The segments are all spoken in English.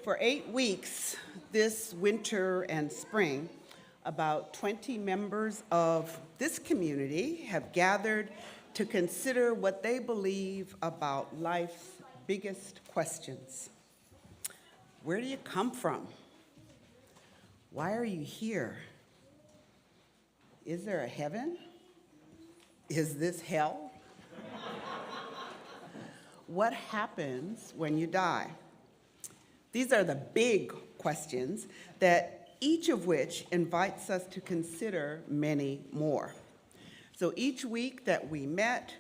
For 8 weeks this winter and spring, about 20 members of this community have gathered to consider what they believe about life's biggest questions. Where do you come from? Why are you here? Is there a heaven? Is this hell? What happens when you die? These are the big questions that each of which invites us to consider many more. So each week that we met,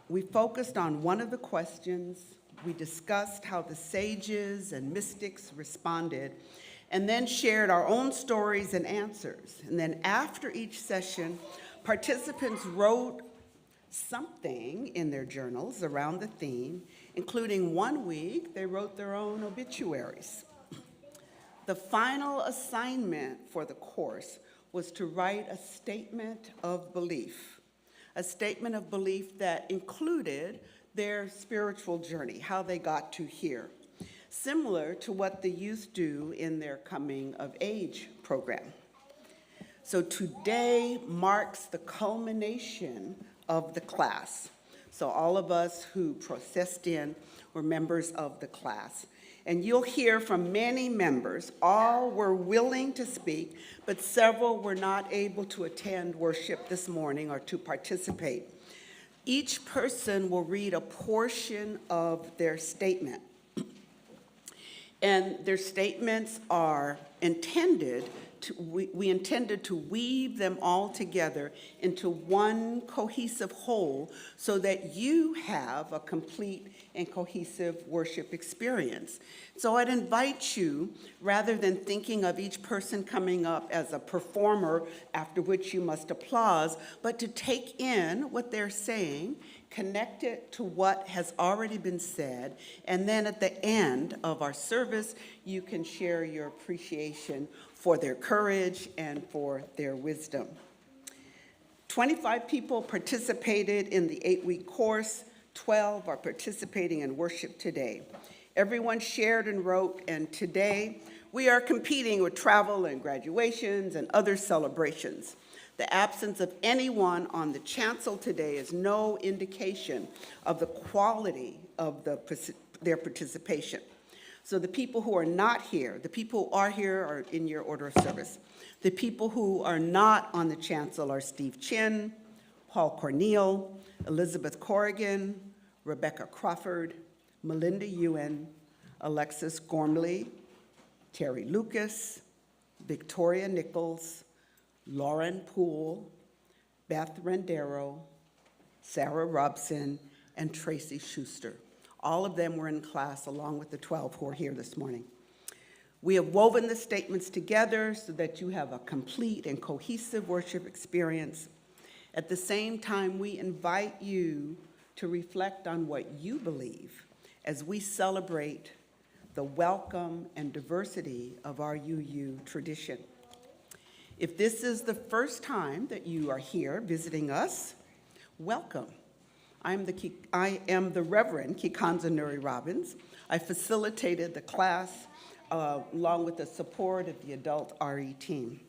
we focused on one of the questions, we discussed how the sages and mystics responded, and then shared our own stories and answers. And then after each session, participants wrote something in their journals around the theme, including one week they wrote their own obituaries. The final assignment for the course was to write a statement of belief that included their spiritual journey, how they got to here, similar to what the youth do in their coming of age program. So today marks the culmination of the class. So all of us who processed in were members of the class. And you'll hear from many members. All were willing to speak, but several were not able to attend worship this morning or to participate. Each person will read a portion of their statement. And their statements are intended we intended to weave them all together into one cohesive whole so that you have a complete and cohesive worship experience. So I'd invite you, rather than thinking of each person coming up as a performer after which you must applaud, but to take in what they're saying, connect it to what has already been said, and then at the end of our service, you can share your appreciation for their courage and for their wisdom. 25 people participated in the 8-week course. 12 are participating in worship today. Everyone shared and wrote, and today we are competing with travel and graduations and other celebrations. The absence of anyone on the chancel today is no indication of the quality of their participation. So the people who are not here, the people who are here are in your order of service. The people who are not on the chancel are Steve Chin, Paul Cornell, Elizabeth Corrigan, Rebecca Crawford, Melinda Ewan, Alexis Gormley, Terry Lucas, Victoria Nichols, Lauren Poole, Beth Rendero, Sarah Robson, and Tracy Schuster. All of them were in class along with the 12 who are here this morning. We have woven the statements together so that you have a complete and cohesive worship experience. At the same time, we invite you to reflect on what you believe as we celebrate the welcome and diversity of our UU tradition. If this is the first time that you are here visiting us, welcome. I am the Reverend Kikanza Nuri Robbins. I facilitated the class along with the support of the adult RE team.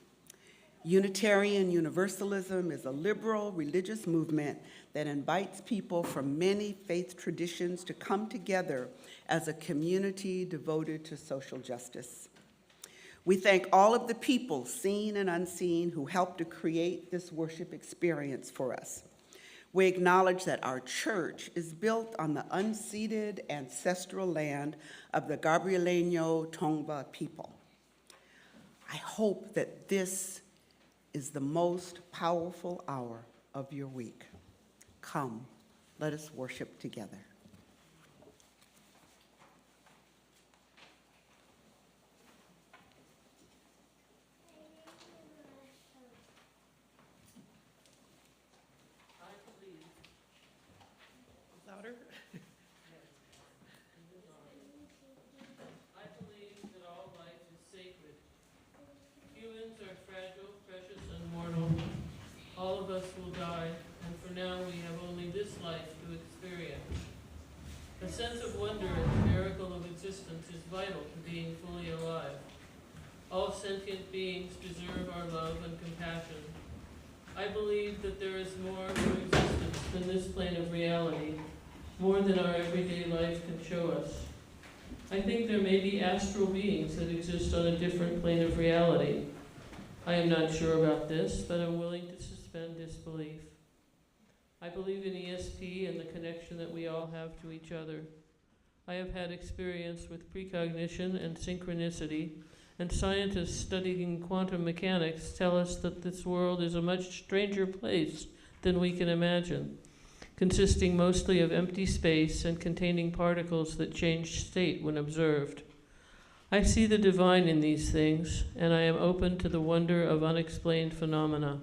Unitarian Universalism is a liberal religious movement that invites people from many faith traditions to come together as a community devoted to social justice. We thank all of the people, seen and unseen, who helped to create this worship experience for us. We acknowledge that our church is built on the unceded ancestral land of the Gabrieleño Tongva people. I hope that this is the most powerful hour of your week. Come, let us worship together. Will die, and for now we have only this life to experience. A sense of wonder at the miracle of existence existence is vital to being fully alive. All sentient beings deserve our love and compassion. I believe that there is more to existence than this plane of reality, more than our everyday life can show us. I think there may be astral beings that exist on a different plane of reality. I am not sure about this, but I'm willing to suspend disbelief. I believe in ESP and the connection that we all have to each other. I have had experience with precognition and synchronicity, and scientists studying quantum mechanics tell us that this world is a much stranger place than we can imagine, consisting mostly of empty space and containing particles that change state when observed. I see the divine in these things, and I am open to the wonder of unexplained phenomena.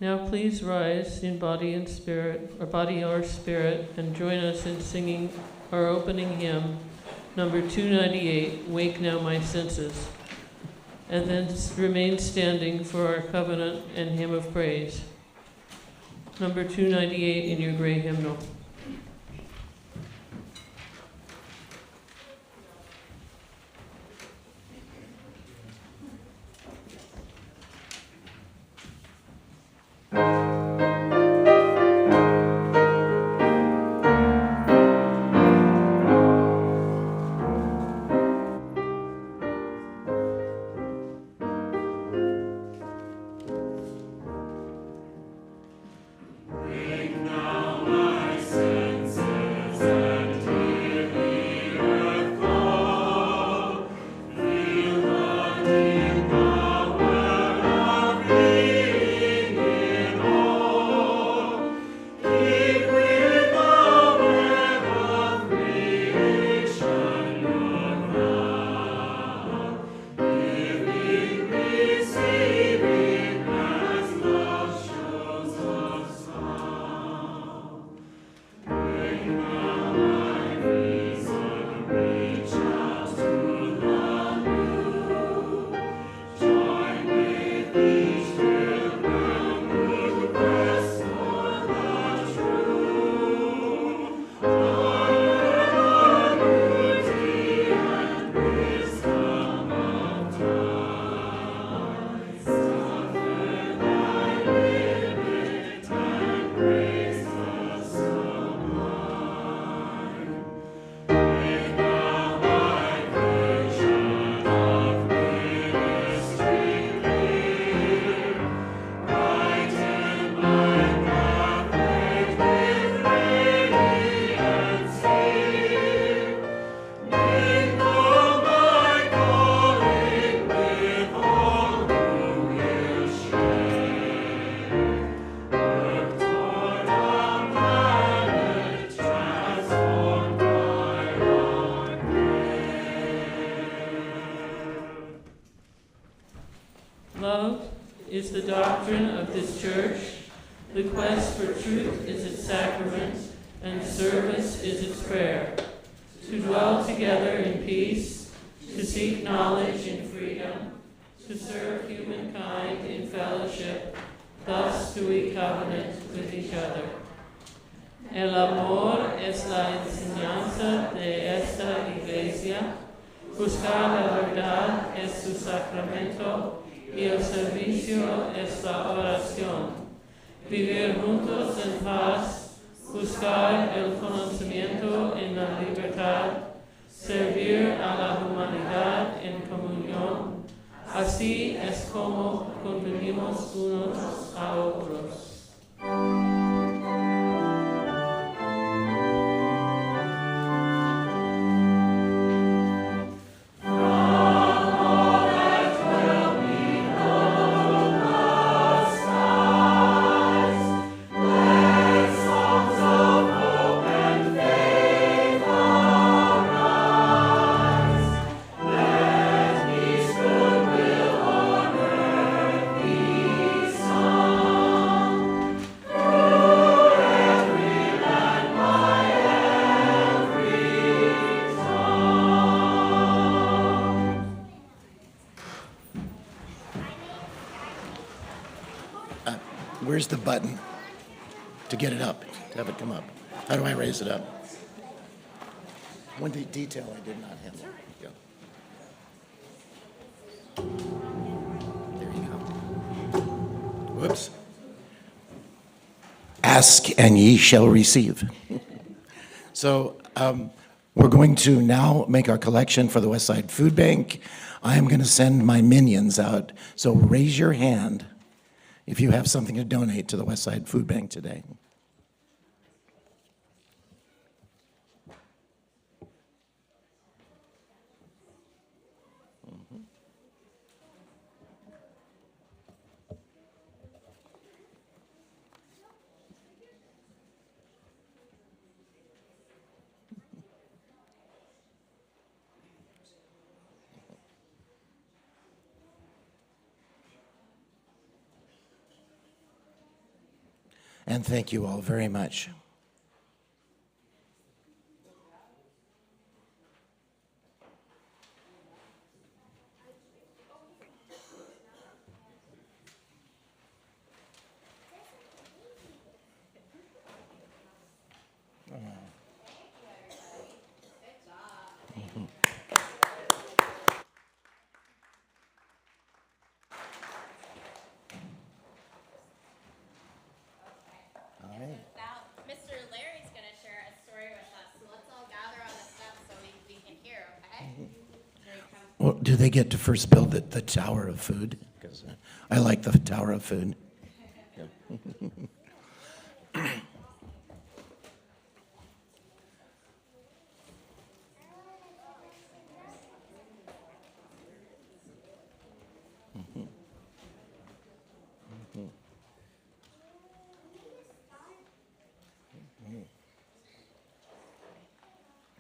Now please rise in body and spirit, or body or spirit, and join us in singing our opening hymn, number 298, Wake Now My Senses, and then remain standing for our covenant and hymn of praise. Number 298 in your gray hymnal. Love is the doctrine of this church, the quest for truth is its sacrament, and service is its prayer. To dwell together in peace, to seek knowledge in freedom, to serve humankind in fellowship, thus do we covenant with each other. El amor es la enseñanza de esta iglesia, buscar la verdad es su sacramento, y el servicio es la oración. Vivir juntos en paz, buscar el conocimiento en la libertad, servir a la humanidad en comunión. Así es como convenimos unos a otros. where's the button to get it up, to have it come up? How do I raise it up? One detail I did not handle. Yeah. There you go. Whoops. Ask and ye shall receive. So we're going to now make our collection for the Westside Food Bank. I am going to send my minions out. So raise your hand if you have something to donate to the Westside Food Bank today. And thank you all very much. Mr. Larry's going to share a story with us, so let's all gather on the steps so we can hear, okay? Here he comes. Well, do they get to first build the Tower of Food? Because I like the Tower of Food.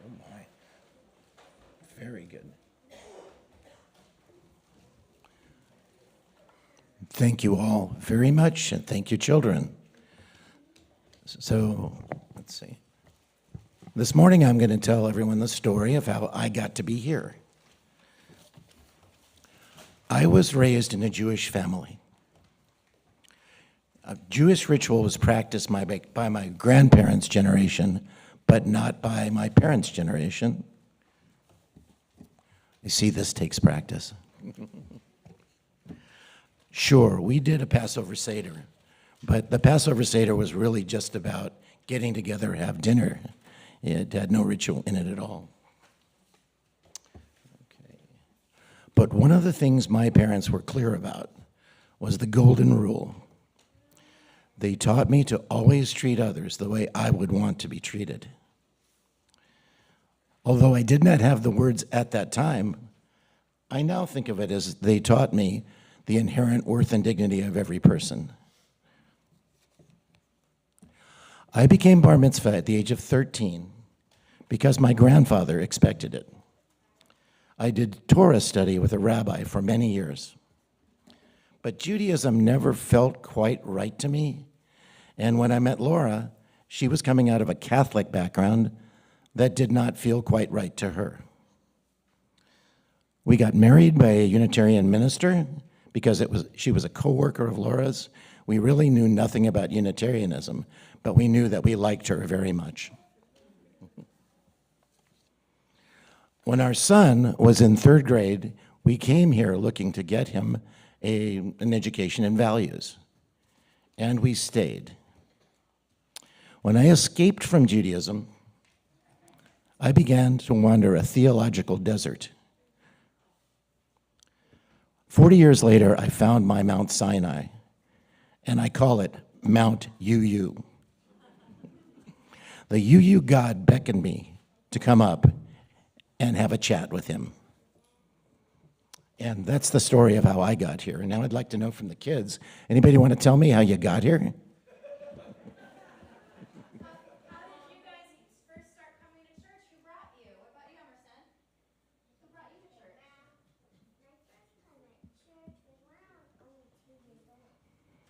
Oh my. Very good. Thank you all very much, and thank you, children. So, let's see. This morning I'm going to tell everyone the story of how I got to be here. I was raised in a Jewish family. A Jewish ritual was practiced by my grandparents' generation, but not by my parents' generation. You see, this takes practice. Sure, we did a Passover Seder, but the Passover Seder was really just about getting together, have dinner. It had no ritual in it at all. Okay. But one of the things my parents were clear about was the golden rule. They taught me to always treat others the way I would want to be treated. Although I did not have the words at that time, I now think of it as they taught me the inherent worth and dignity of every person. I became bar mitzvah at the age of 13 because my grandfather expected it. I did Torah study with a rabbi for many years. But Judaism never felt quite right to me. And when I met Laura, she was coming out of a Catholic background that did not feel quite right to her. We got married by a Unitarian minister because she was a co-worker of Laura's. We really knew nothing about Unitarianism, but we knew that we liked her very much. When our son was in 3rd grade, we came here looking to get him an education in values, and we stayed. When I escaped from Judaism, I began to wander a theological desert. 40 years later, I found my Mount Sinai, and I call it Mount UU. The UU God beckoned me to come up and have a chat with him. And that's the story of how I got here. And now I'd like to know from the kids, anybody want to tell me how you got here? How did you guys first start coming to church? Who brought you? What about you, Emerson? Who brought you to church?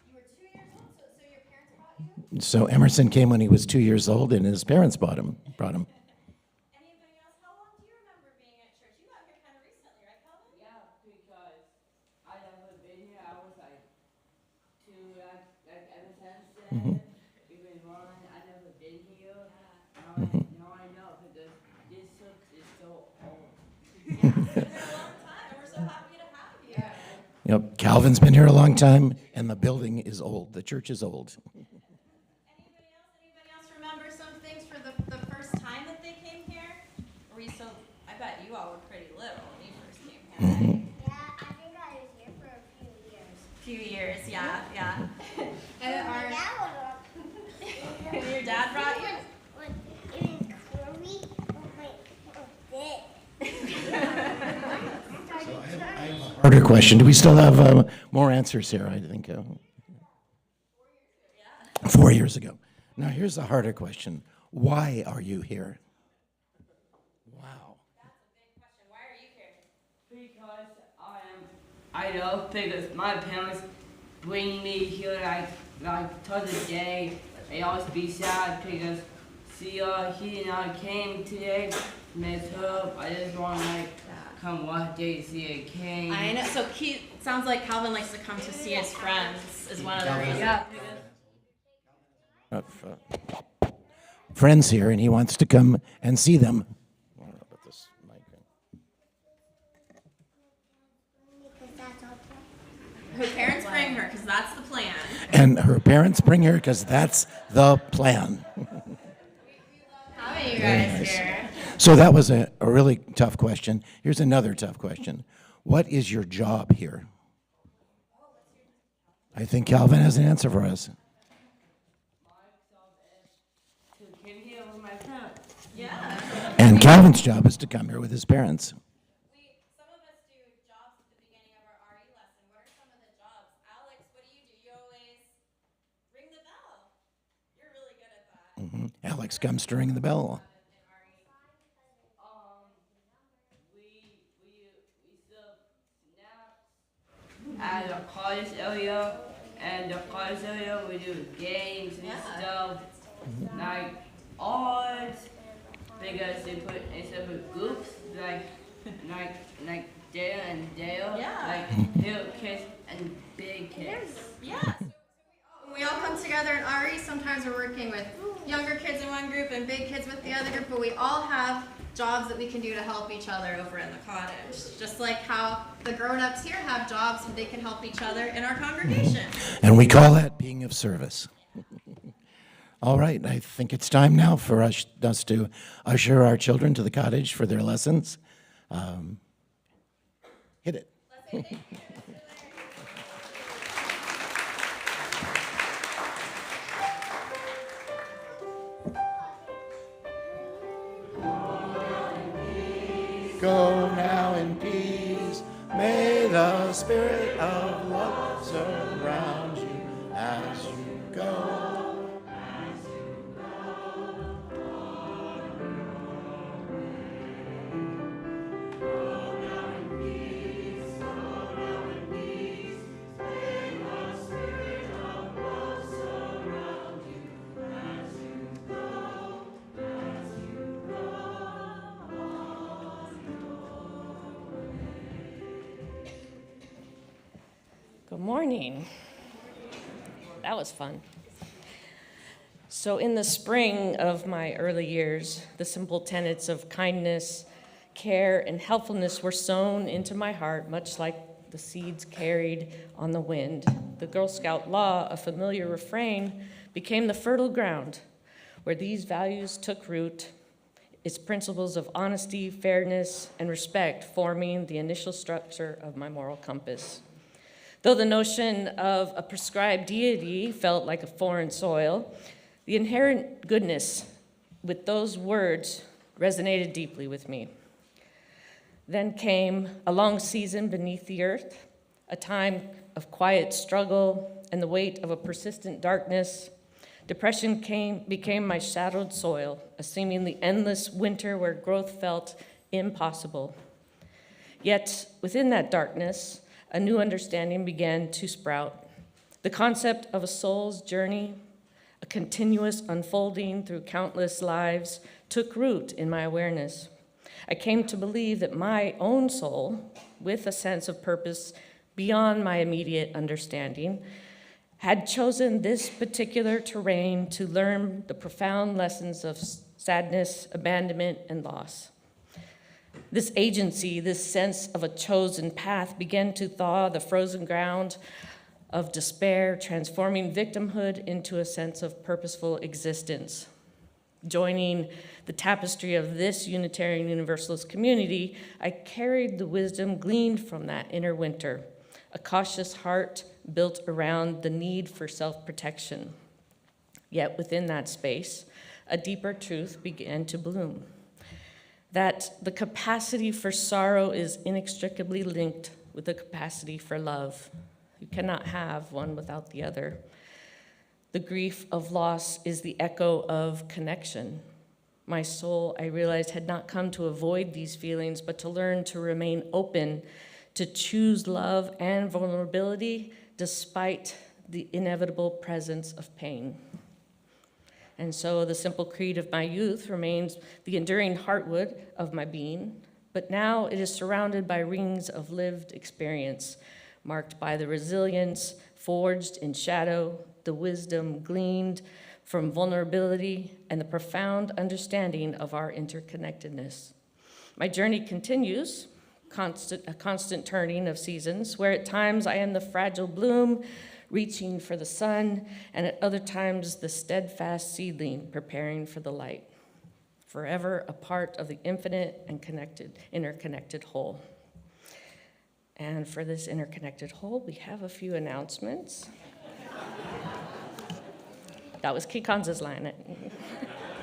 You were 2 years old, so your parents brought you? So Emerson came when he was 2 years old, and his parents brought him. Anybody else? How long do you remember being at church? You got here kind of recently, right, Calvin? Yeah, because I haven't been here. I was like 2, ever It's been a long time, and we're so happy to have you. Yep, Calvin's been here a long time, and the building is old. The church is old. Anybody else remember some things for the first time that they came here? Were you so, I bet you all were pretty little when you first came here, right? Yeah, I think I was here for a few years. Few years, yeah. And My our, dad was and your dad brought you? it was curly, like this. Harder question. Do we still have more answers here? I think 4 years ago. Now here's the harder question. Why are you here? Wow. That's a big question. Why are you here? Because I know because my parents bring me here like to the day. They always be sad because he not came today. Miss Hope. I just want to come one day to see a king. I know. So sounds like Calvin likes to come to see his friends. Is one of the reasons. Yeah. Friends here, and he wants to come and see them. Because that's our plan. Her parents bring her because that's the plan. And her parents bring her because that's the plan. Having you guys nice. here. So that was a really tough question. Here's another tough question. What is your job here? I think Calvin has an answer for us. To come here with my parents. Yeah. And Calvin's job is to come here with his parents. Some of us do jobs at the beginning of our RE lesson. What are some of the jobs? Alex, what do? You always ring the bell. You're really good at that. Alex comes to ring the bell. We serve snacks at the college area, and the college area we do games and stuff like art because they put groups like Dale and Dale, like little kids and big kids. Yeah. When we all come together in RE, sometimes we're working with younger kids in one group and big kids with the other group, but we all have jobs that we can do to help each other over in the cottage. Just like how the grown-ups here have jobs and they can help each other in our congregation. And we call that being of service. All right, I think it's time now for us to usher our children to the cottage for their lessons. Hit it. Let's say thank you. Go now in peace. May the spirit of love surround you as you go. Good morning. That was fun. So in the spring of my early years, the simple tenets of kindness, care, and helpfulness were sown into my heart, much like the seeds carried on the wind. The Girl Scout law, a familiar refrain, became the fertile ground where these values took root, its principles of honesty, fairness, and respect forming the initial structure of my moral compass. Though the notion of a prescribed deity felt like a foreign soil, the inherent goodness with those words resonated deeply with me. Then came a long season beneath the earth, a time of quiet struggle and the weight of a persistent darkness. Depression became my shadowed soil, a seemingly endless winter where growth felt impossible. Yet within that darkness, a new understanding began to sprout. The concept of a soul's journey, a continuous unfolding through countless lives, took root in my awareness. I came to believe that my own soul, with a sense of purpose beyond my immediate understanding, had chosen this particular terrain to learn the profound lessons of sadness, abandonment, and loss. This agency, this sense of a chosen path began to thaw the frozen ground of despair, transforming victimhood into a sense of purposeful existence. Joining the tapestry of this Unitarian Universalist community, I carried the wisdom gleaned from that inner winter, a cautious heart built around the need for self-protection. Yet within that space, a deeper truth began to bloom, that the capacity for sorrow is inextricably linked with the capacity for love. You cannot have one without the other. The grief of loss is the echo of connection. My soul, I realized, had not come to avoid these feelings, but to learn to remain open, to choose love and vulnerability despite the inevitable presence of pain. And so the simple creed of my youth remains the enduring heartwood of my being, but now it is surrounded by rings of lived experience, marked by the resilience forged in shadow, the wisdom gleaned from vulnerability, and the profound understanding of our interconnectedness. My journey continues, a constant turning of seasons, where at times I am the fragile bloom, reaching for the sun, and at other times the steadfast seedling preparing for the light, forever a part of the infinite and interconnected whole. And for this interconnected whole, we have a few announcements. That was Kikanza's line. It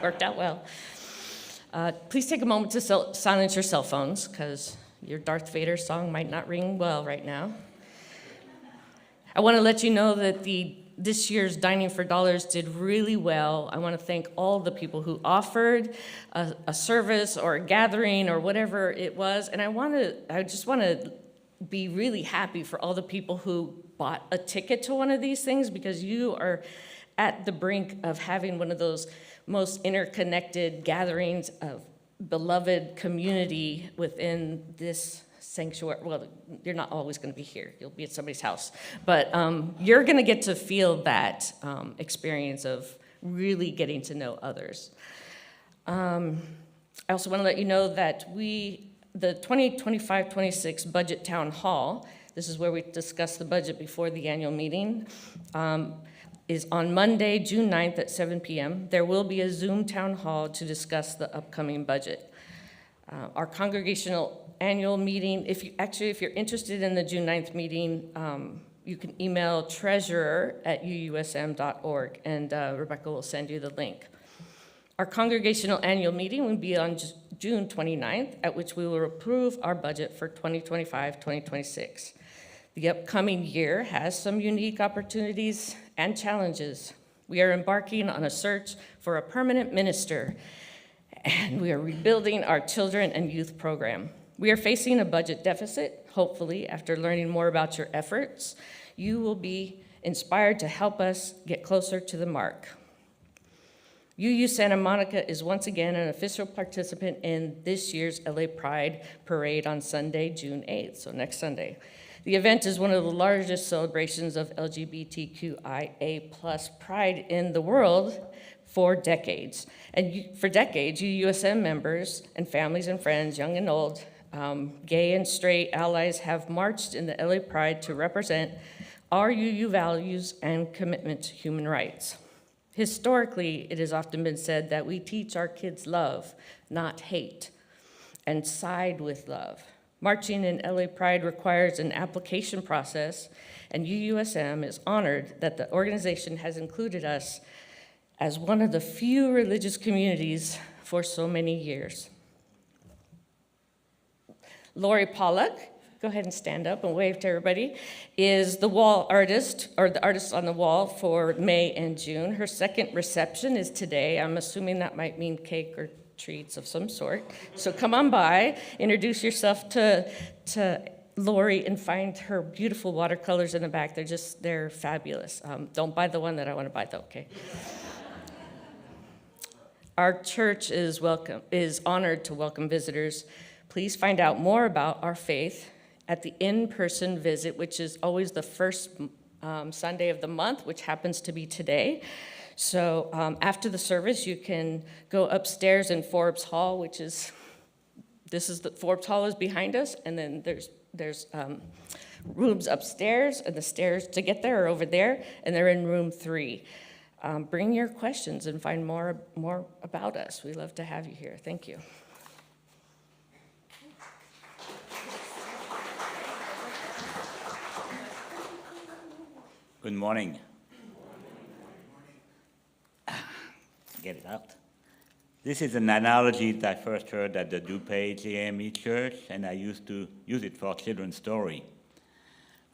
worked out well. Please take a moment to silence your cell phones, because your Darth Vader song might not ring well right now. I want to let you know that this year's Dining for Dollars did really well. I want to thank all the people who offered a service or a gathering or whatever it was. And I just want to be really happy for all the people who bought a ticket to one of these things, because you are at the brink of having one of those most interconnected gatherings of beloved community within this sanctuary. Well, you're not always going to be here. You'll be at somebody's house. But you're going to get to feel that experience of really getting to know others. I also want to let you know that the 2025-26 Budget Town Hall, this is where we discuss the budget before the annual meeting, is on Monday, June 9th at 7 p.m. There will be a Zoom town hall to discuss the upcoming budget. Our congregational annual meeting, if you're interested in the June 9th meeting, you can email treasurer@uusm.org, and Rebecca will send you the link. Our congregational annual meeting will be on June 29th, at which we will approve our budget for 2025-2026. The upcoming year has some unique opportunities and challenges. We are embarking on a search for a permanent minister, and we are rebuilding our children and youth program. We are facing a budget deficit. Hopefully, after learning more about your efforts, you will be inspired to help us get closer to the mark. UU Santa Monica is once again an official participant in this year's LA Pride Parade on Sunday, June 8th, so next Sunday. The event is one of the largest celebrations of LGBTQIA+ pride in the world for decades. And for decades, UUSM members and families and friends, young and old, gay and straight allies have marched in the LA Pride to represent our UU values and commitment to human rights. Historically, it has often been said that we teach our kids love, not hate, and side with love. Marching in LA Pride requires an application process, and UUSM is honored that the organization has included us as one of the few religious communities for so many years. Lori Pollock, go ahead and stand up and wave to everybody, is the wall artist, or the artist on the wall for May and June. Her second reception is today. I'm assuming that might mean cake or treats of some sort. So come on by, introduce yourself to Lori, and find her beautiful watercolors in the back. They're fabulous. Don't buy the one that I want to buy though, okay? Our church is honored to welcome visitors. Please find out more about our faith at the in-person visit, which is always the first Sunday of the month, which happens to be today. So after the service, you can go upstairs in Forbes Hall, which is This is the Forbes Hall is behind us, and then there's rooms upstairs, and the stairs to get there are over there, and they're in room 3. Bring your questions and find more about us. We love to have you here. Thank you. Good morning. Get it out. This is an analogy that I first heard at the DuPage AME Church, and I used to use it for a children's story.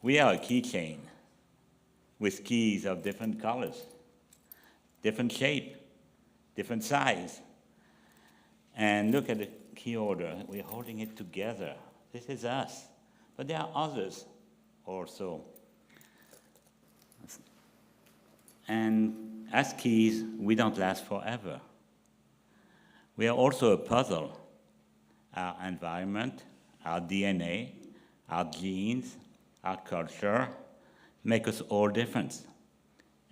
We are a keychain with keys of different colors, different shape, different size. And look at the key order. We're holding it together. This is us. But there are others also. And as keys, we don't last forever. We are also a puzzle. Our environment, our DNA, our genes, our culture make us all different.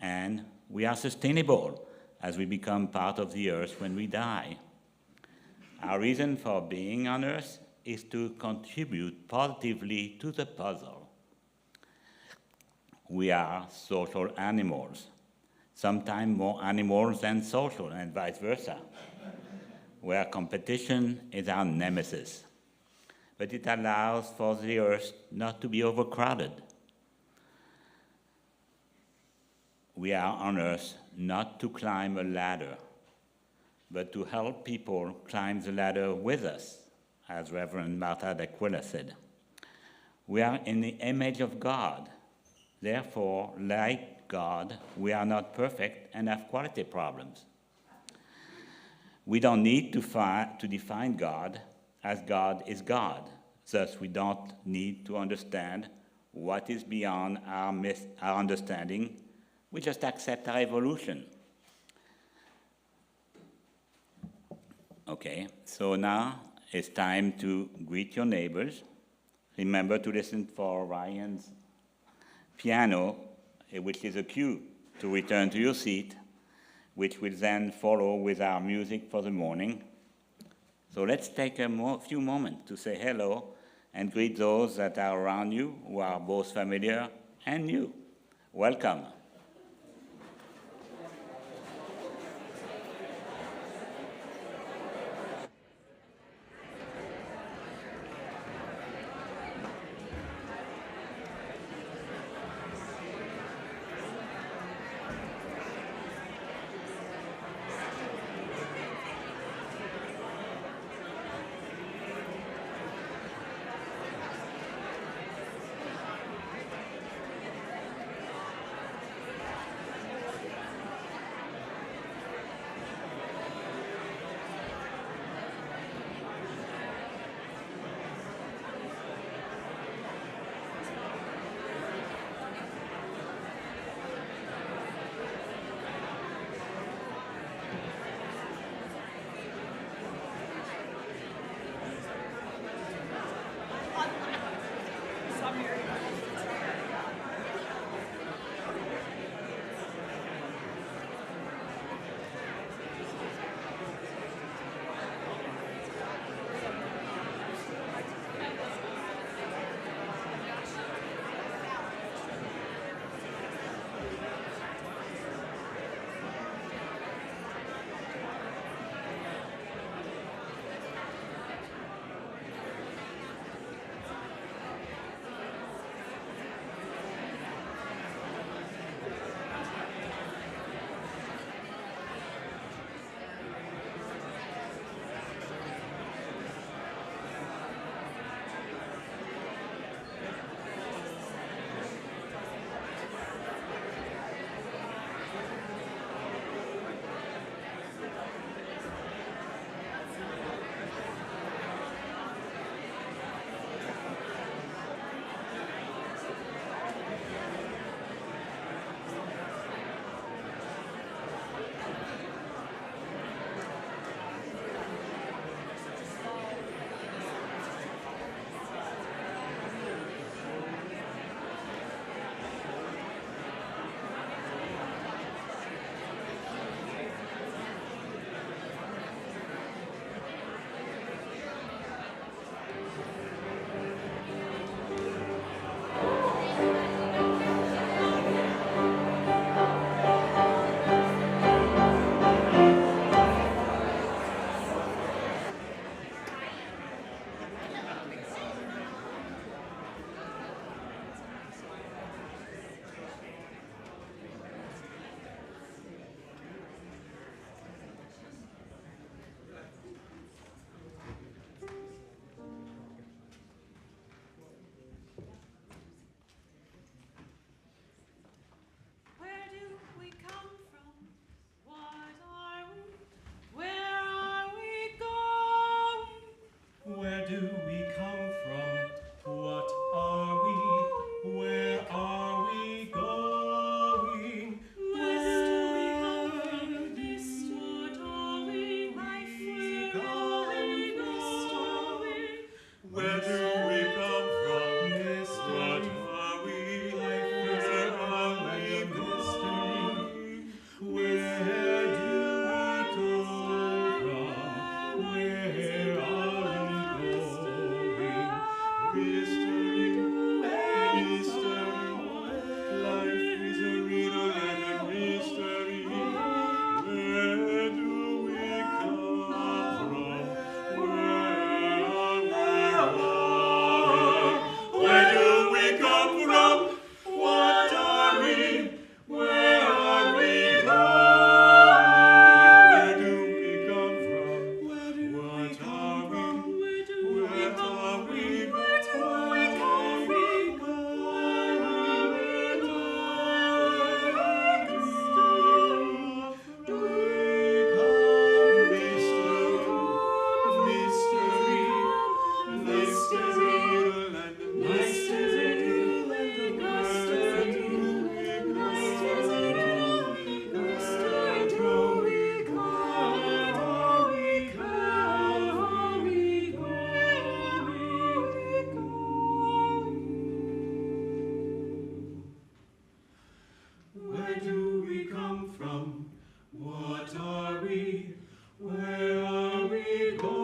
And we are sustainable as we become part of the earth when we die. Our reason for being on earth is to contribute positively to the puzzle. We are social animals, sometimes more animals than social, and vice versa, where competition is our nemesis. But it allows for the earth not to be overcrowded. We are on earth not to climb a ladder, but to help people climb the ladder with us, as Reverend Martha d'Aquila said. We are in the image of God. Therefore, like God, we are not perfect and have quality problems. We don't need to define God, as God is God. Thus, we don't need to understand what is beyond our understanding. We just accept our evolution. Okay, so now it's time to greet your neighbors. Remember to listen for Ryan's piano, which is a cue to return to your seat, which will then follow with our music for the morning. So let's take a few moments to say hello and greet those that are around you who are both familiar and new. Welcome. Where do we come from? What are we? Where are we going? Whence do we come from? This what are we? Life we going from? Where do we come from? This what are we? Where are we going? Where do we come from? Where are we going? Mystery, mystery, life is a riddle and a mystery. Where do we come from? Where are we going? Where do we come from? What are we? Where are we going? Where do we come from? What are we? Where are we going? Where do we come from? What are we? Where are we going?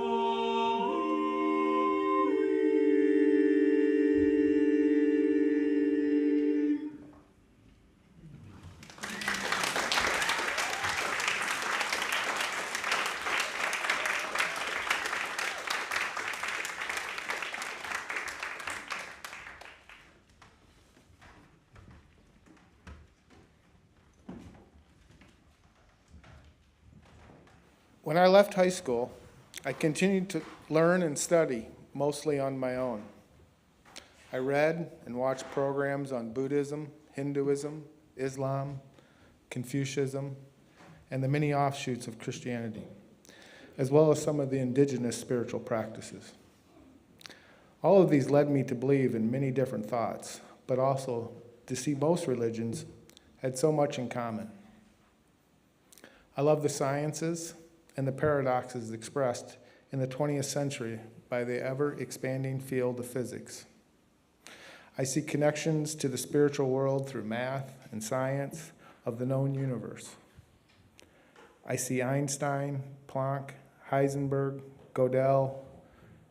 When I left high school, I continued to learn and study, mostly on my own. I read and watched programs on Buddhism, Hinduism, Islam, Confucianism, and the many offshoots of Christianity, as well as some of the indigenous spiritual practices. All of these led me to believe in many different thoughts, but also to see most religions had so much in common. I love the sciences and the paradoxes expressed in the 20th century by the ever-expanding field of physics. I see connections to the spiritual world through math and science of the known universe. I see Einstein, Planck, Heisenberg, Gödel,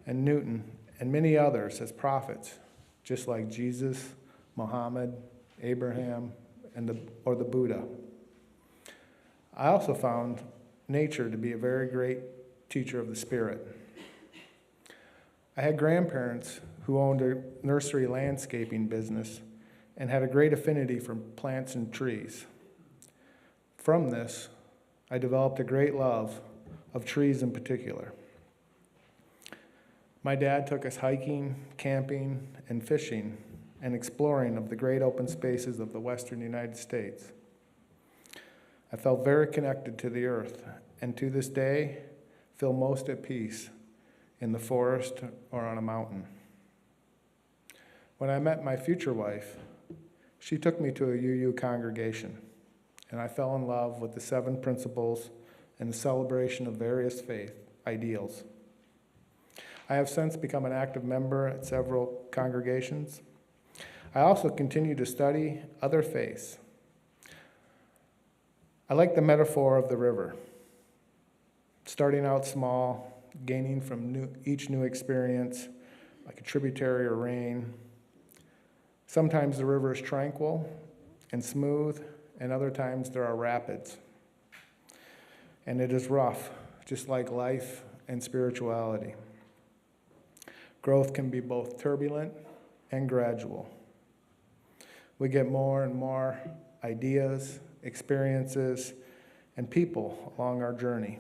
and Newton, and many others as prophets, just like Jesus, Muhammad, Abraham, or the Buddha. I also found nature to be a very great teacher of the spirit. I had grandparents who owned a nursery landscaping business and had a great affinity for plants and trees. From this, I developed a great love of trees in particular. My dad took us hiking, camping, and fishing, and exploring of the great open spaces of the western United States. I felt very connected to the earth, and to this day, feel most at peace in the forest or on a mountain. When I met my future wife, she took me to a UU congregation, and I fell in love with the 7 principles and the celebration of various faith ideals. I have since become an active member at several congregations. I also continue to study other faiths. I like the metaphor of the river, starting out small, gaining from each new experience, like a tributary or rain. Sometimes the river is tranquil and smooth, and other times there are rapids. And it is rough, just like life and spirituality. Growth can be both turbulent and gradual. We get more and more ideas, experiences, and people along our journey.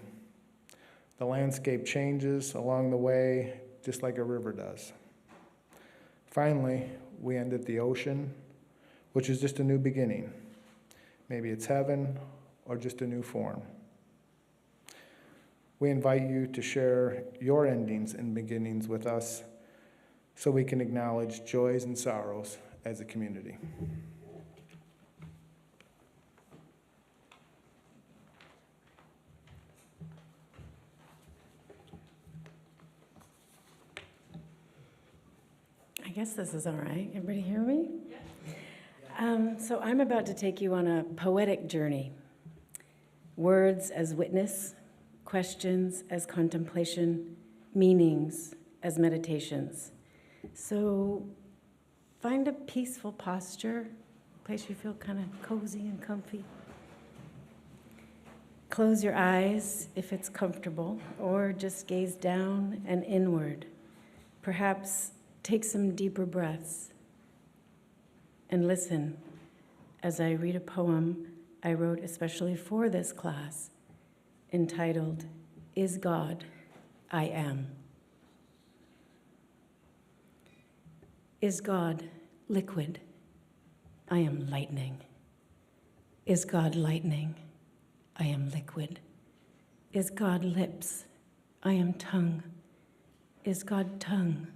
The landscape changes along the way, just like a river does. Finally, we end at the ocean, which is just a new beginning. Maybe it's heaven or just a new form. We invite you to share your endings and beginnings with us so we can acknowledge joys and sorrows as a community. I guess this is all right. Everybody hear me? So I'm about to take you on a poetic journey. Words as witness, questions as contemplation, meanings as meditations. So find a peaceful posture, a place you feel kind of cozy and comfy. Close your eyes if it's comfortable, or just gaze down and inward. Perhaps take some deeper breaths and listen as I read a poem I wrote especially for this class entitled, Is God, I Am. Is God liquid? I am lightning. Is God lightning? I am liquid. Is God lips? I am tongue. Is God tongue?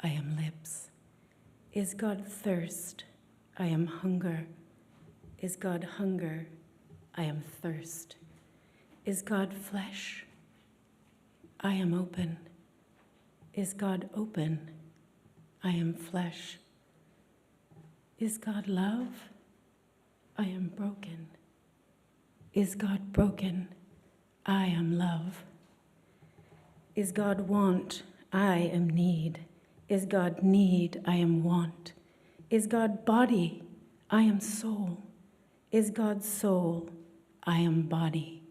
I am lips. Is God thirst? I am hunger. Is God hunger? I am thirst. Is God flesh? I am open. Is God open? I am flesh. Is God love? I am broken. Is God broken? I am love. Is God want? I am need. Is God need? I am want. Is God body? I am soul. Is God soul? I am body.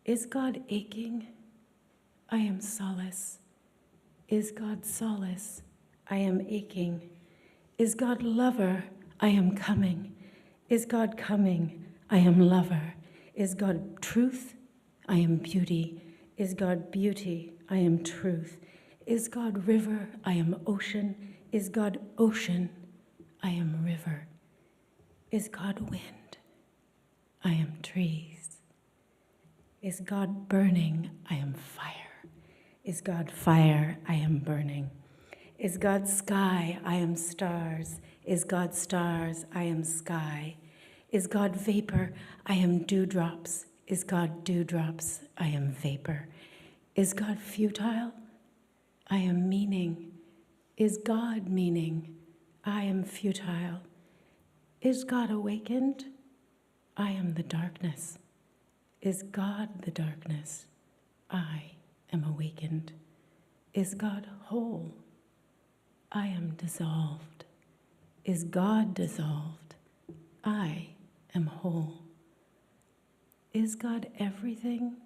Is God aching? I am solace. Is God solace? I am aching. Is God lover? I am coming. Is God coming? I am lover. Is God truth? I am beauty. Is God beauty? I am truth. Is God river? I am ocean. Is God ocean? I am river. Is God wind? I am trees. Is God burning? I am fire. Is God fire? I am burning. Is God sky? I am stars. Is God stars? I am sky. Is God vapor? I am dewdrops. Is God dewdrops? I am vapor. Is God futile? I am meaning. Is God meaning? I am futile. Is God awakened? I am the darkness. Is God the darkness? I am awakened. Is God whole? I am dissolved. Is God dissolved? I am whole. Is God everything?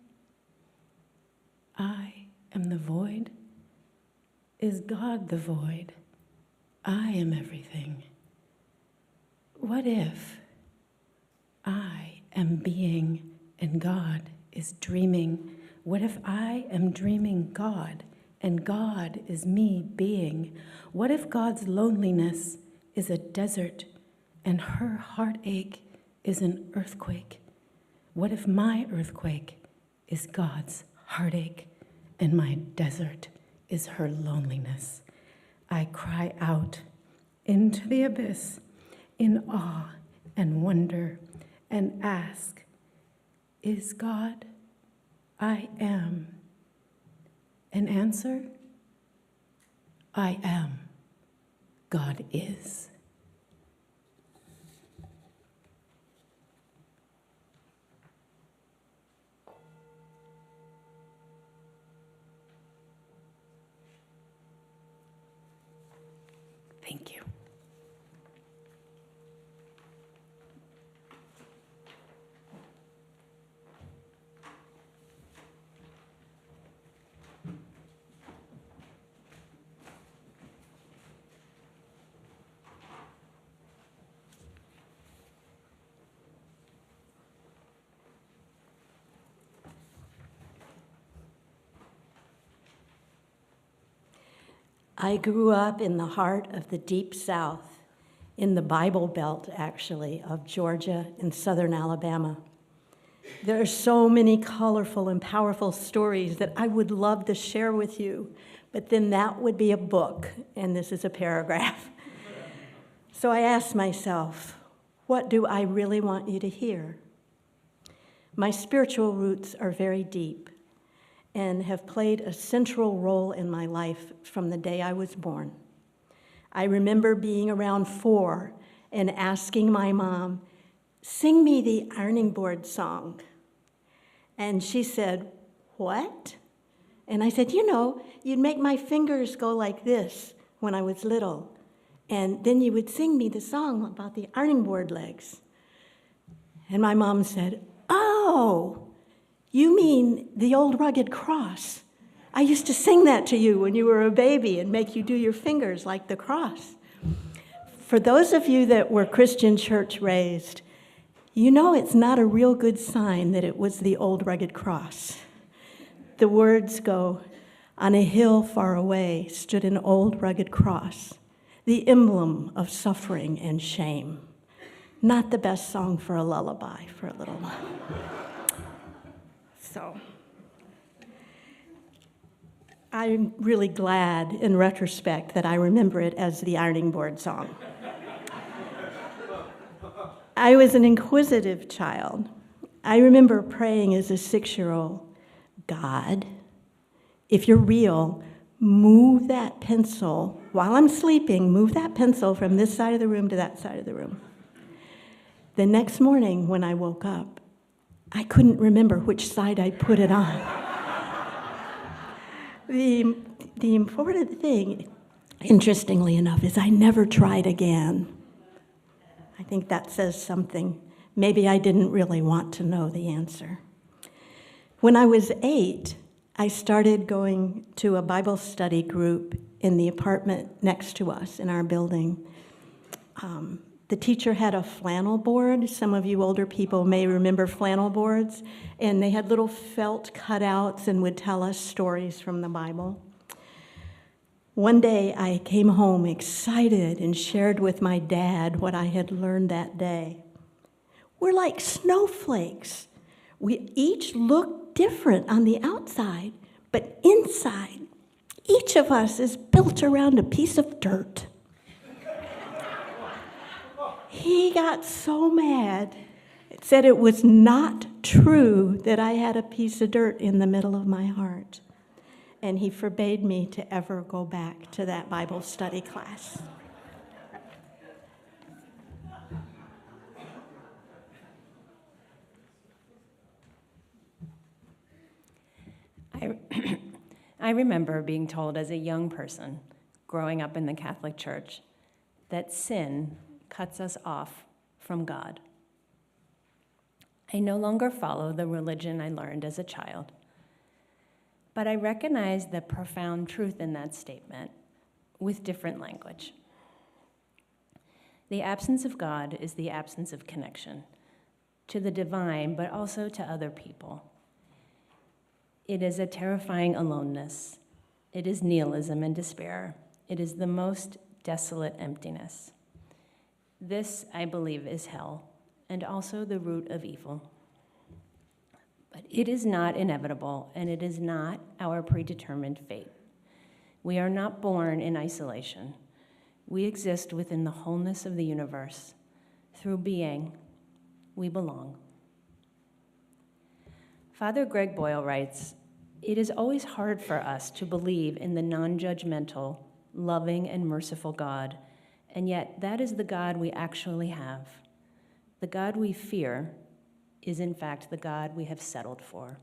I am the void. Is God the void? I am everything. What if I am being and God is dreaming? What if I am dreaming God and God is me being? What if God's loneliness is a desert and her heartache is an earthquake? What if my earthquake is God's heartache and my desert is her loneliness? I cry out into the abyss in awe and wonder and ask, is God? I am. An answer? I am. God is. Thank you. I grew up in the heart of the Deep South, in the Bible Belt, actually, of Georgia and southern Alabama. There are so many colorful and powerful stories that I would love to share with you, but then that would be a book, and this is a paragraph. So I asked myself, what do I really want you to hear? My spiritual roots are very deep and have played a central role in my life from the day I was born. I remember being around 4 and asking my mom, sing me the ironing board song. And she said, what? And I said, you know, you'd make my fingers go like this when I was little. And then you would sing me the song about the ironing board legs. And my mom said, oh, you mean the old rugged cross. I used to sing that to you when you were a baby and make you do your fingers like the cross. For those of you that were Christian church raised, you know it's not a real good sign that it was the old rugged cross. The words go, on a hill far away stood an old rugged cross, the emblem of suffering and shame. Not the best song for a lullaby for a little while. So I'm really glad in retrospect that I remember it as the ironing board song. I was an inquisitive child. I remember praying as a 6-year-old, God, if you're real, move that pencil, while I'm sleeping, move that pencil from this side of the room to that side of the room. The next morning when I woke up, I couldn't remember which side I put it on. The important thing, interestingly enough, is I never tried again. I think that says something. Maybe I didn't really want to know the answer. When I was 8, I started going to a Bible study group in the apartment next to us in our building. The teacher had a flannel board. Some of you older people may remember flannel boards. And they had little felt cutouts and would tell us stories from the Bible. One day I came home excited and shared with my dad what I had learned that day. We're like snowflakes. We each look different on the outside, but inside, each of us is built around a piece of dirt. He got so mad, said it was not true that I had a piece of dirt in the middle of my heart. And he forbade me to ever go back to that Bible study class. I remember being told as a young person, growing up in the Catholic Church, that sin cuts us off from God. I no longer follow the religion I learned as a child, but I recognize the profound truth in that statement with different language. The absence of God is the absence of connection to the divine, but also to other people. It is a terrifying aloneness. It is nihilism and despair. It is the most desolate emptiness. This, I believe, is hell, and also the root of evil. But it is not inevitable, and it is not our predetermined fate. We are not born in isolation. We exist within the wholeness of the universe. Through being, we belong. Father Greg Boyle writes, "It is always hard for us to believe in the non-judgmental, loving, and merciful God, and yet that is the God we actually have. The God we fear is in fact the God we have settled for."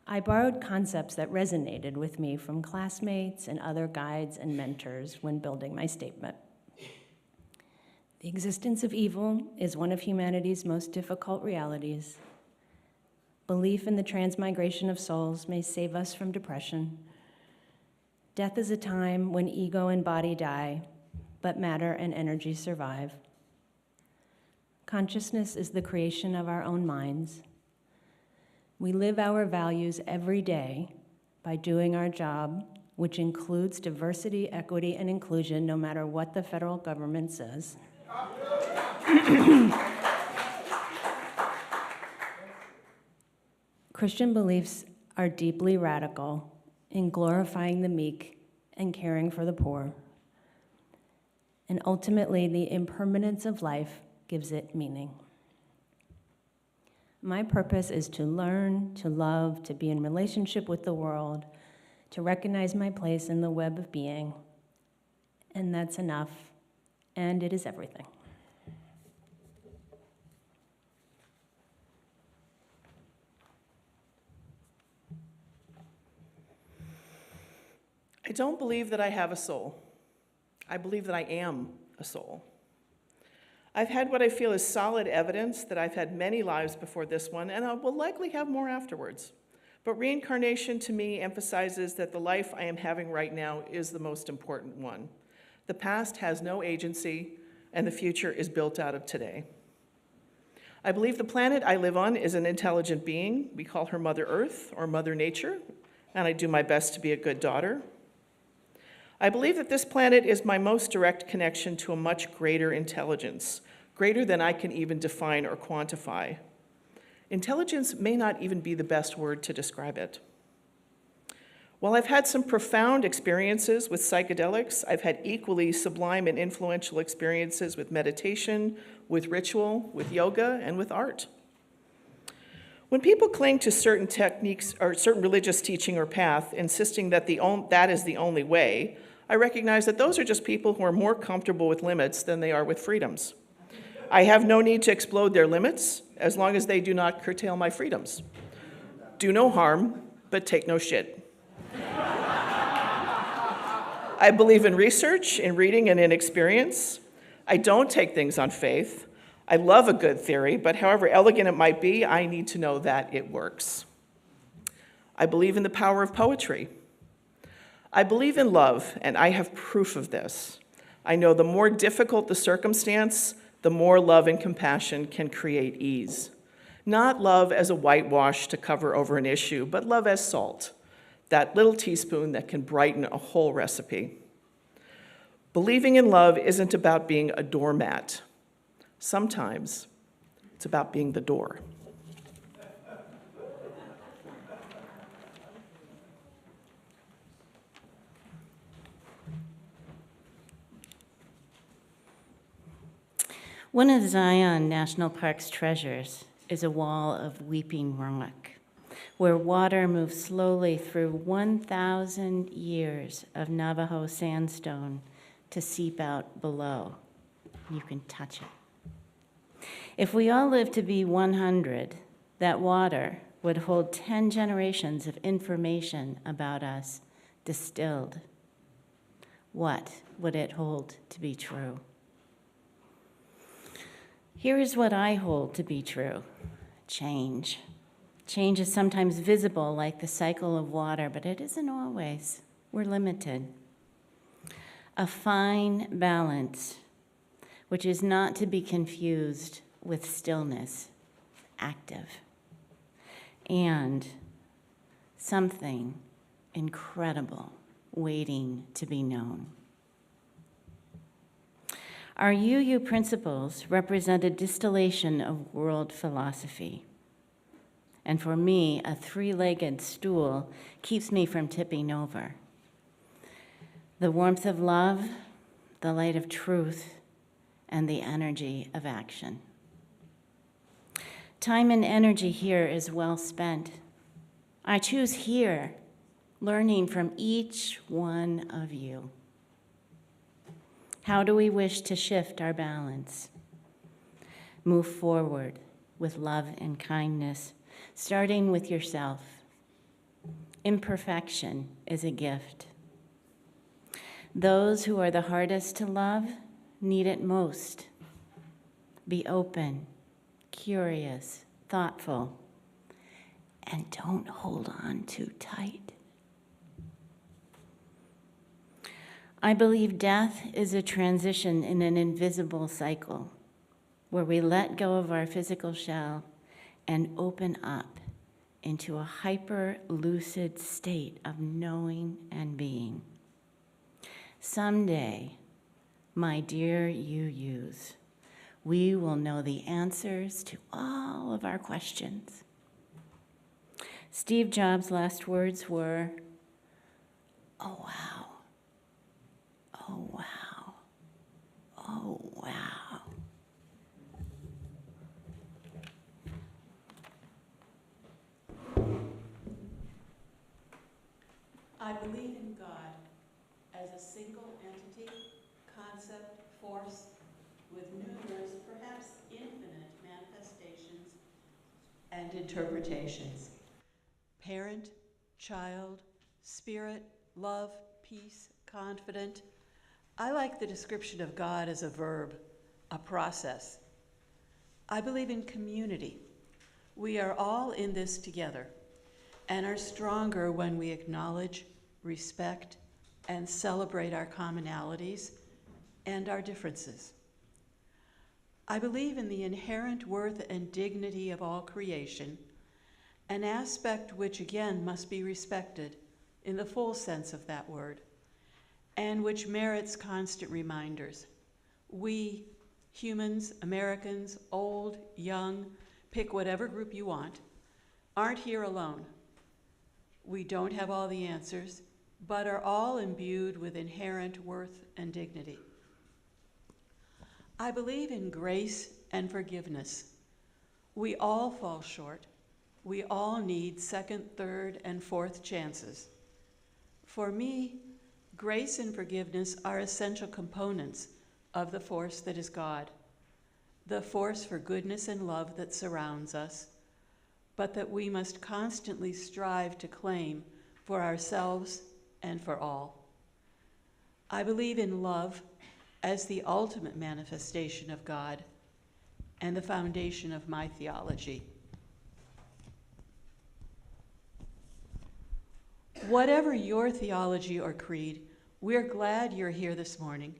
I borrowed concepts that resonated with me from classmates and other guides and mentors when building my statement. The existence of evil is one of humanity's most difficult realities. Belief in the transmigration of souls may save us from depression. Death is a time when ego and body die, but matter and energy survive. Consciousness is the creation of our own minds. We live our values every day by doing our job, which includes diversity, equity, and inclusion, no matter what the federal government says. Christian beliefs are deeply radical in glorifying the meek and caring for the poor. And ultimately, the impermanence of life gives it meaning. My purpose is to learn, to love, to be in relationship with the world, to recognize my place in the web of being, and that's enough, and it is everything. I don't believe that I have a soul. I believe that I am a soul. I've had what I feel is solid evidence that I've had many lives before this one, and I will likely have more afterwards. But reincarnation to me emphasizes that the life I am having right now is the most important one. The past has no agency, and the future is built out of today. I believe the planet I live on is an intelligent being. We call her Mother Earth or Mother Nature, and I do my best to be a good daughter. I believe that this planet is my most direct connection to a much greater intelligence, greater than I can even define or quantify. Intelligence may not even be the best word to describe it. While I've had some profound experiences with psychedelics, I've had equally sublime and influential experiences with meditation, with ritual, with yoga, and with art. When people cling to certain techniques or certain religious teaching or path, insisting that that is the only way, I recognize that those are just people who are more comfortable with limits than they are with freedoms. I have no need to explode their limits as long as they do not curtail my freedoms. Do no harm, but take no shit. I believe in research, in reading, and in experience. I don't take things on faith. I love a good theory, but however elegant it might be, I need to know that it works. I believe in the power of poetry. I believe in love, and I have proof of this. I know the more difficult the circumstance, the more love and compassion can create ease. Not love as a whitewash to cover over an issue, but love as salt, that little teaspoon that can brighten a whole recipe. Believing in love isn't about being a doormat. Sometimes it's about being the door. One of Zion National Park's treasures is a wall of weeping rock, where water moves slowly through 1,000 years of Navajo sandstone to seep out below. You can touch it. If we all lived to be 100, that water would hold 10 generations of information about us distilled. What would it hold to be true? Here is what I hold to be true: change. Change is sometimes visible like the cycle of water, but it isn't always. We're limited. A fine balance, which is not to be confused with stillness, active, and something incredible waiting to be known. Our UU principles represent a distillation of world philosophy. And for me, a three-legged stool keeps me from tipping over. The warmth of love, the light of truth, and the energy of action. Time and energy here is well spent. I choose here, learning from each one of you. How do we wish to shift our balance? Move forward with love and kindness, starting with yourself. Imperfection is a gift. Those who are the hardest to love need it most. Be open, curious, thoughtful, and don't hold on too tight. I believe death is a transition in an invisible cycle where we let go of our physical shell and open up into a hyper-lucid state of knowing and being. Someday, my dear UUs, we will know the answers to all of our questions. Steve Jobs' last words were, "Oh, wow. Oh, wow. Oh, wow." I believe in God as a single entity, concept, force, with numerous, perhaps infinite manifestations and interpretations. Parent, child, spirit, love, peace, confident. I like the description of God as a verb, a process. I believe in community. We are all in this together and are stronger when we acknowledge, respect, and celebrate our commonalities and our differences. I believe in the inherent worth and dignity of all creation, an aspect which again must be respected in the full sense of that word, and which merits constant reminders. We, humans, Americans, old, young, pick whatever group you want, aren't here alone. We don't have all the answers, but are all imbued with inherent worth and dignity. I believe in grace and forgiveness. We all fall short. We all need second, third, and fourth chances. For me, grace and forgiveness are essential components of the force that is God, the force for goodness and love that surrounds us, but that we must constantly strive to claim for ourselves and for all. I believe in love as the ultimate manifestation of God and the foundation of my theology. Whatever your theology or creed, we're glad you're here this morning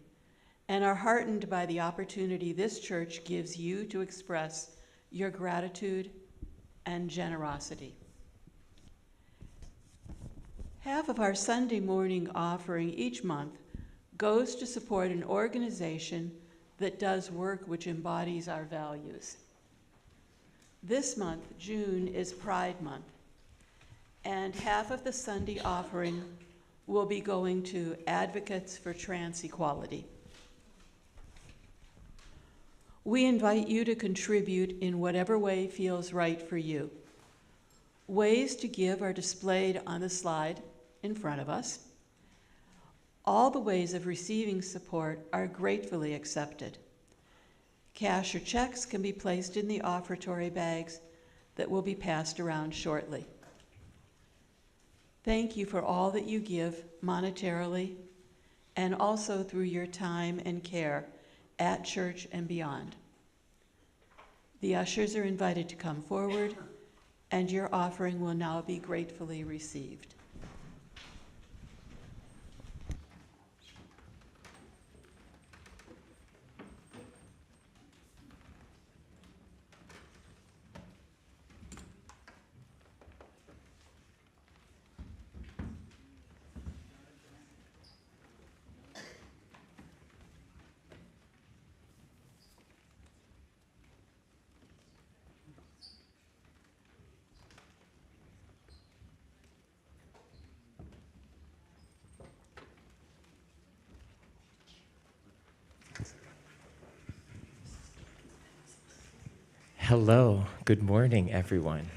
and are heartened by the opportunity this church gives you to express your gratitude and generosity. Half of our Sunday morning offering each month goes to support an organization that does work which embodies our values. This month, June, is Pride Month, and half of the Sunday offering will be going to Advocates for Trans Equality. We invite you to contribute in whatever way feels right for you. Ways to give are displayed on the slide in front of us. All the ways of receiving support are gratefully accepted. Cash or checks can be placed in the offertory bags that will be passed around shortly. Thank you for all that you give monetarily and also through your time and care at church and beyond. The ushers are invited to come forward, and your offering will now be gratefully received. Hello, good morning, everyone.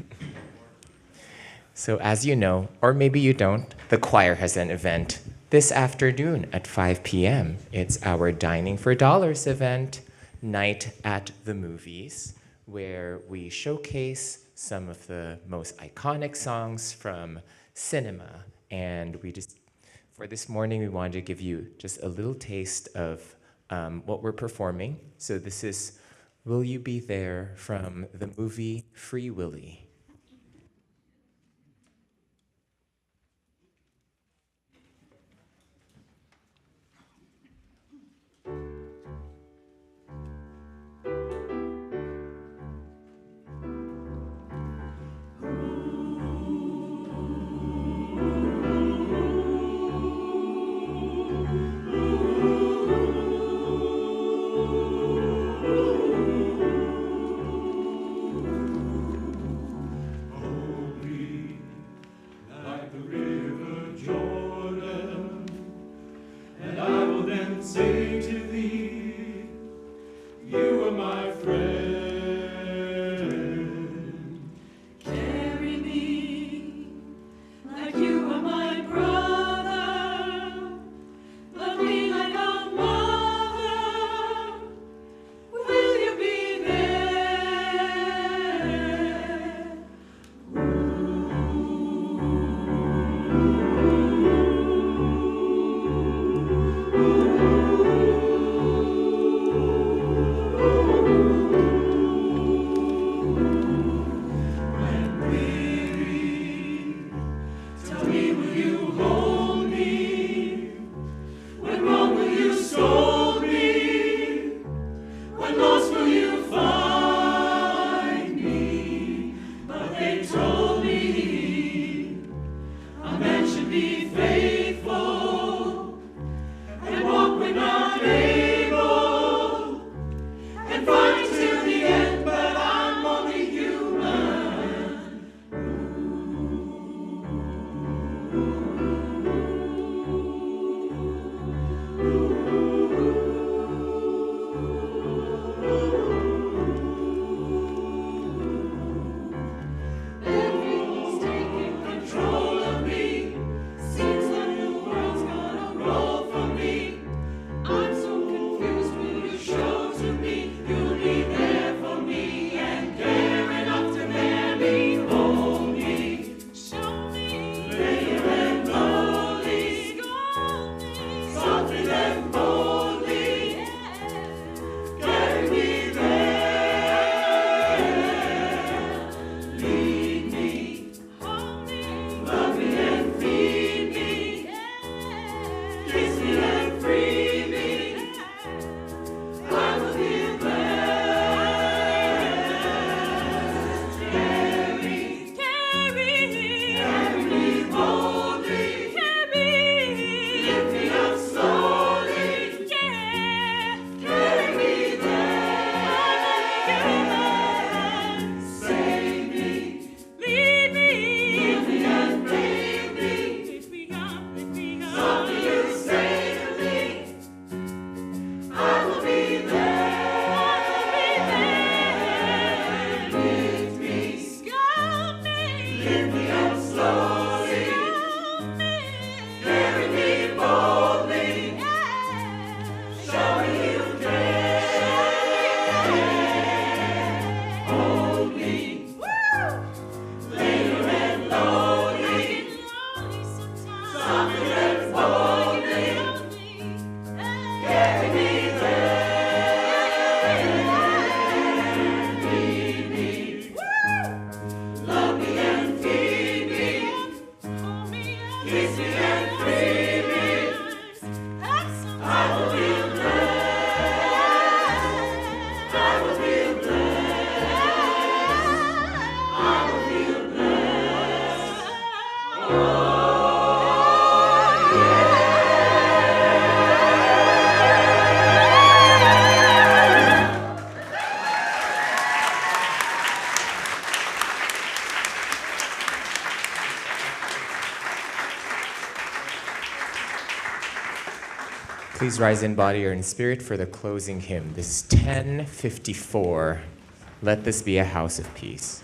So as you know, or maybe you don't, the choir has an event this afternoon at 5 p.m. It's our Dining for Dollars event, Night at the Movies, where we showcase some of the most iconic songs from cinema. And for this morning, we wanted to give you just a little taste of what we're performing. So this is Will You Be There from the movie Free Willy. please rise in body or in spirit for the closing hymn. This is 1054. Let this be a house of peace.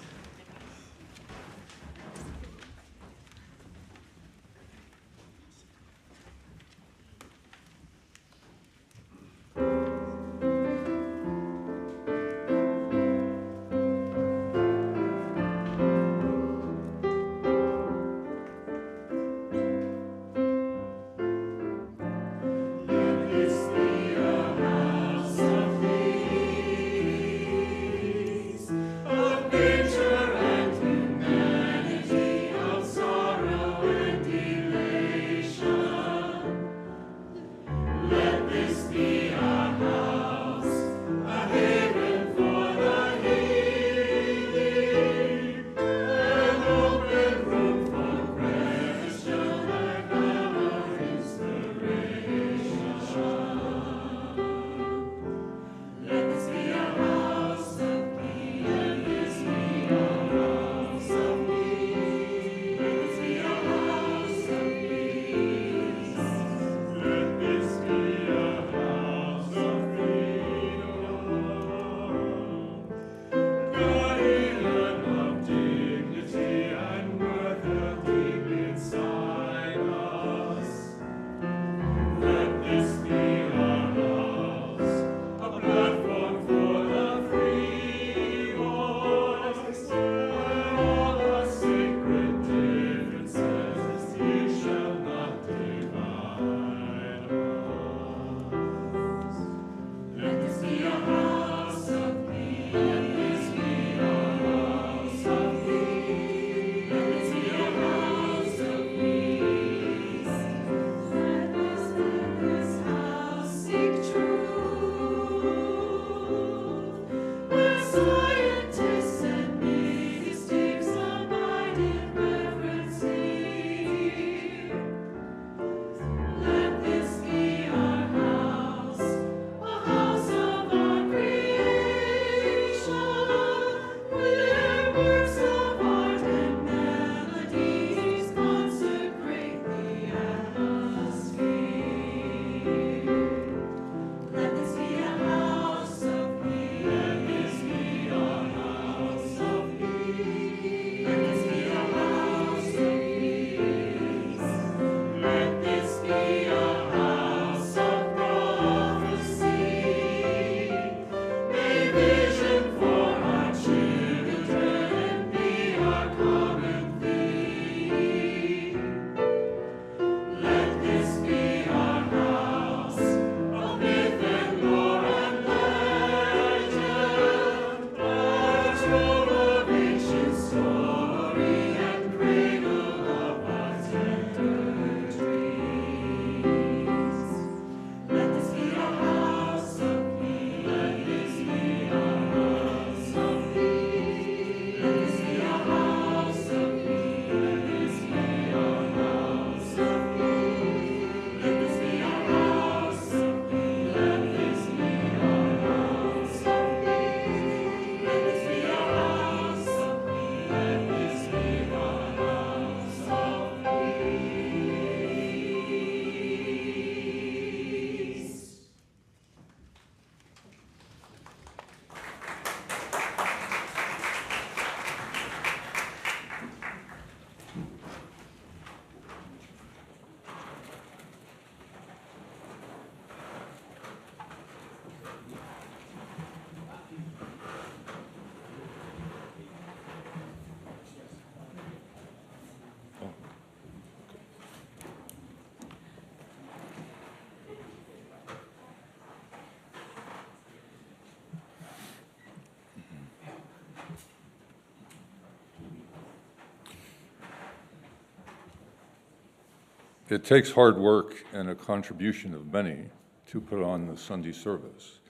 It takes hard work and a contribution of many to put on the Sunday service.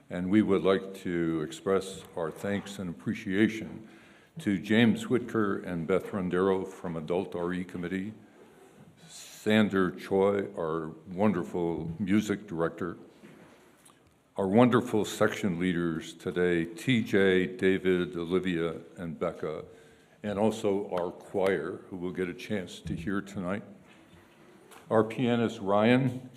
And we would like to express our thanks and appreciation to James Whitker and Beth Rondero from Adult RE Committee, Sander Choi, our wonderful music director, our wonderful section leaders today, TJ, David, Olivia, and Becca, and also our choir, who we'll get a chance to hear tonight. Our pianist, Ryan,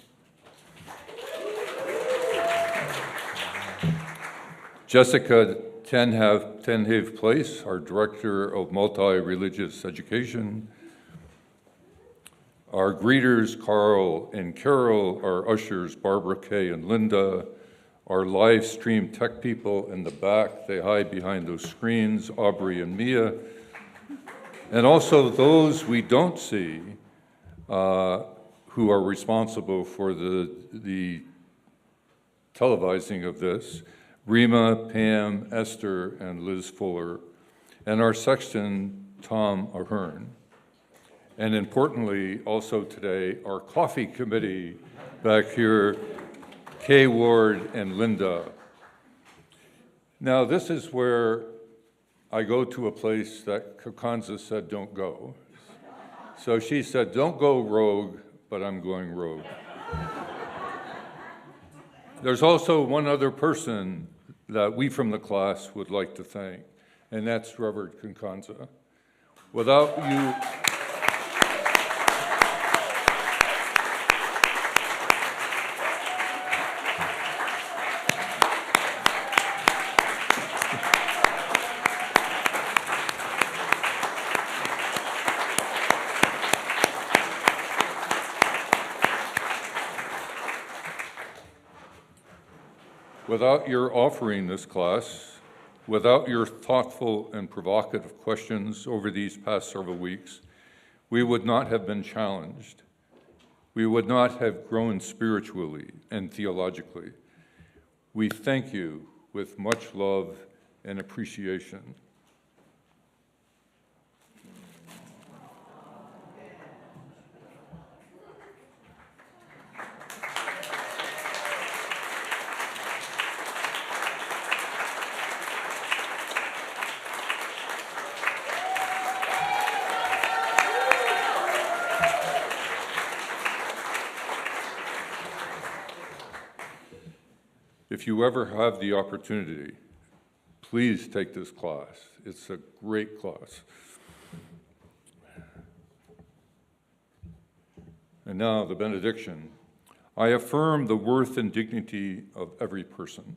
Jessica Tenhave Place, our Director of Multi-Religious Education. Our greeters, Carl and Carol, our ushers, Barbara Kay and Linda, our live stream tech people in the back, they hide behind those screens, Aubrey and Mia, and also those we don't see who are responsible for the televising of this, Rima, Pam, Esther, and Liz Fuller, and our sexton, Tom Ahern. And importantly, also today, our coffee committee back here, Kay Ward and Linda. Now, this is where I go to a place that Kakanza said don't go. So she said, don't go rogue, but I'm going rogue. There's also one other person that we from the class would like to thank, and that's Reverend Kakanza. Without you, without your offering this class, without your thoughtful and provocative questions over these past several weeks, we would not have been challenged. We would not have grown spiritually and theologically. We thank you with much love and appreciation. If you ever have the opportunity, please take this class. It's a great class. And now the benediction. I affirm the worth and dignity of every person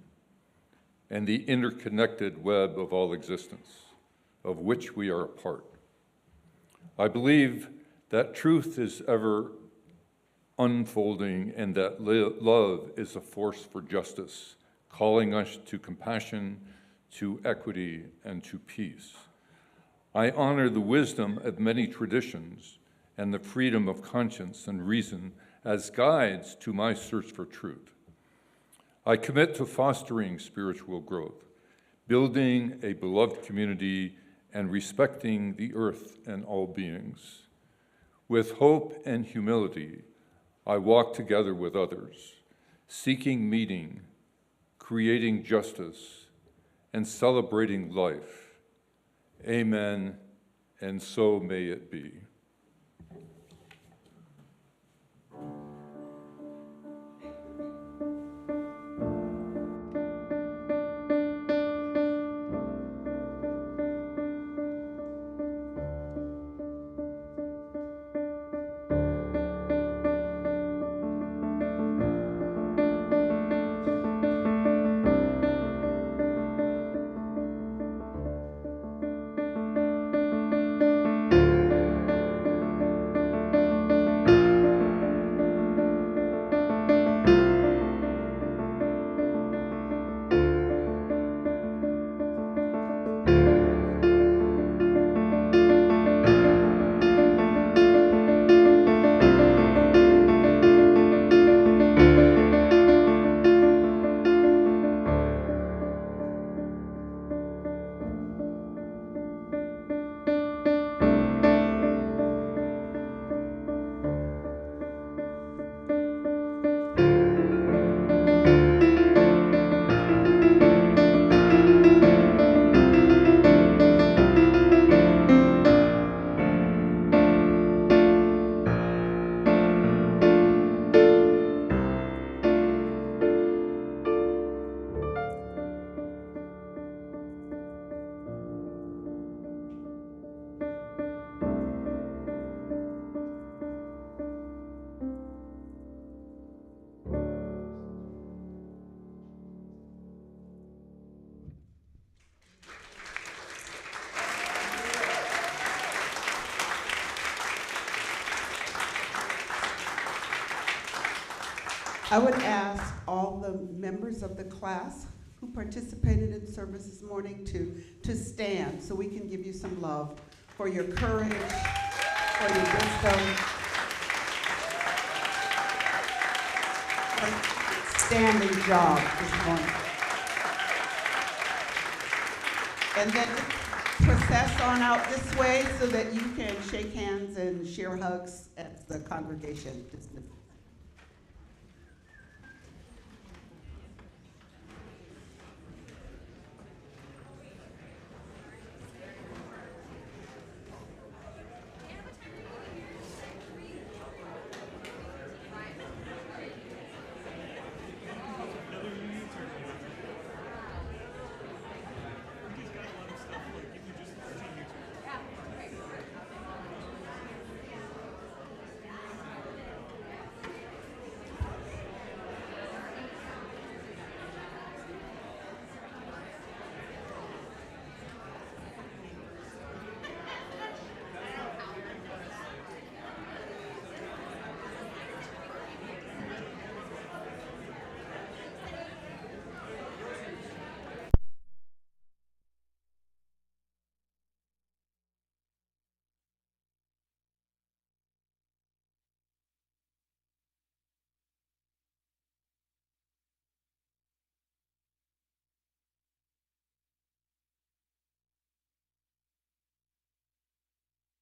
and the interconnected web of all existence, of which we are a part. I believe that truth is ever unfolding and that love is a force for justice, calling us to compassion, to equity, and to peace. I honor the wisdom of many traditions and the freedom of conscience and reason as guides to my search for truth. I commit to fostering spiritual growth, building a beloved community, and respecting the earth and all beings. With hope and humility, I walk together with others, seeking meaning, creating justice, and celebrating life. Amen, and so may it be. I would ask all the members of the class who participated in service this morning to stand so we can give you some love for your courage, for your wisdom, for standing job this morning. And then process on out this way so that you can shake hands and share hugs at the congregation.